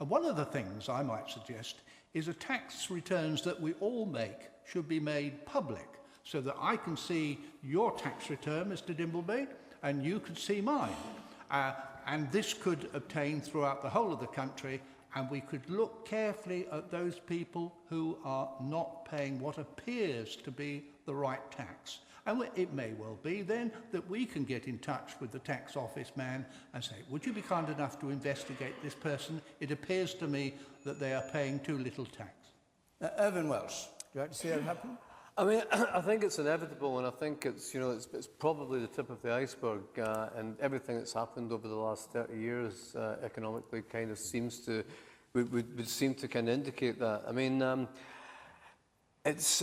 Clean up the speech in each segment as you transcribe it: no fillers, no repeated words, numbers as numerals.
And one of the things I might suggest is a tax returns that we all make should be made public, so that I can see your tax return, Mr. Dimbleby, and you could see mine. And this could obtain throughout the whole of the country, and we could look carefully at those people who are not paying what appears to be the right tax. And it may well be then that we can get in touch with the tax office man and say, would you be kind enough to investigate this person? It appears to me that they are paying too little tax. Irvine Welsh, do you like to see that happen? I mean, I think it's inevitable, and I think it's, you know, it's probably the tip of the iceberg, and everything that's happened over the last 30 years economically kind of seems to, would seem to kind of indicate that. I mean, it's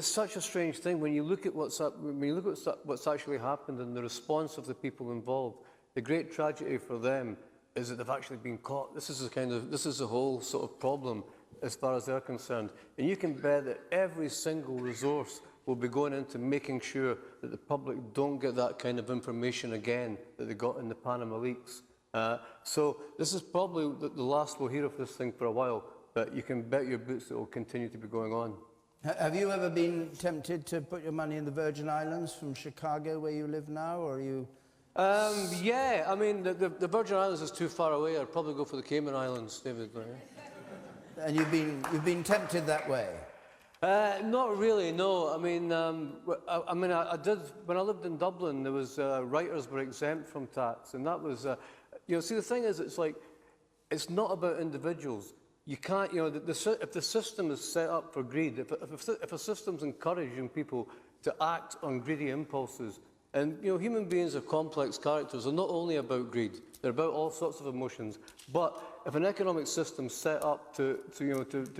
such a strange thing when you look at what's actually happened and the response of the people involved. The great tragedy for them is that they've actually been caught. This is the whole sort of problem as far as they're concerned. And you can bet that every single resource will be going into making sure that the public don't get that kind of information again that they got in the Panama leaks. So this is probably the last we'll hear of this thing for a while, but you can bet your boots it will continue to be going on. Have you ever been tempted to put your money in the Virgin Islands from Chicago, where you live now, or are you... Yeah, I mean, the Virgin Islands is too far away. I'd probably go for the Cayman Islands, David. And you've been tempted that way? Not really, no. I mean, I did, when I lived in Dublin, there was, writers were exempt from tax, and that was, you know, see, the thing is, it's like, it's not about individuals. You can't, you know, if the system is set up for greed, if a system's encouraging people to act on greedy impulses, and, you know, human beings are complex characters. They're not only about greed, they're about all sorts of emotions. But if an economic system's set up to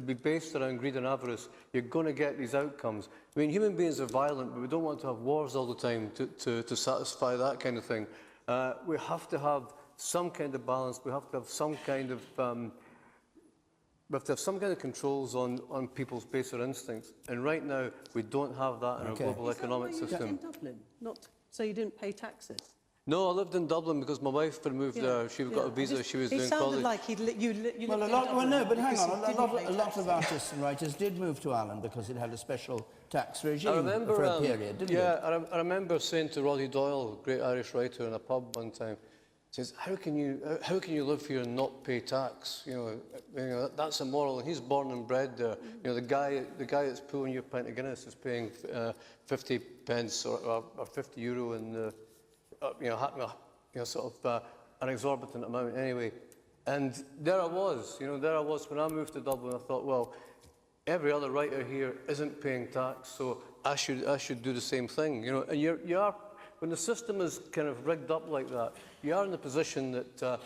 be based around greed and avarice, you're going to get these outcomes. I mean, human beings are violent, but we don't want to have wars all the time to satisfy that kind of thing. We have to have some kind of balance. We have to have some kind of controls on people's baser instincts. And right now, we don't have that in our global economic system. In Dublin? So you didn't pay taxes? No, I lived in Dublin because my wife had moved there. She got a visa. She was doing college. It sounded like you well, no, but hang on. A lot of artists and writers did move to Ireland because it had a special tax regime for a period, didn't it? Yeah, I remember saying to Roddy Doyle, great Irish writer, in a pub one time, says, how can you live here and not pay tax? You know, that's immoral. And he's born and bred there. You know, the guy that's pulling your pint of Guinness is paying 50 pence or 50 euro in sort of an exorbitant amount anyway. And there I was, when I moved to Dublin. I thought, well, every other writer here isn't paying tax, so I should do the same thing. You know, and you are. When the system is kind of rigged up like that, you are in the position that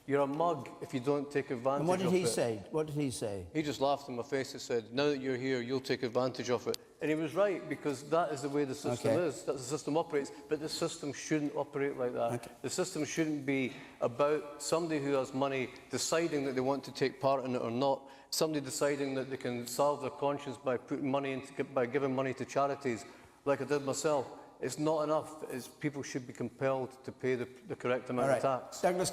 you're a mug if you don't take advantage of it. And what did he say? What did he say? He just laughed in my face and said, now that you're here, you'll take advantage of it. And he was right, because that is the way the system is. That's the system operates. But the system shouldn't operate like that. Okay. The system shouldn't be about somebody who has money deciding that they want to take part in it or not. Somebody deciding that they can salve their conscience by giving money to charities, like I did myself. It's not enough. People should be compelled to pay the correct amount of tax. Douglas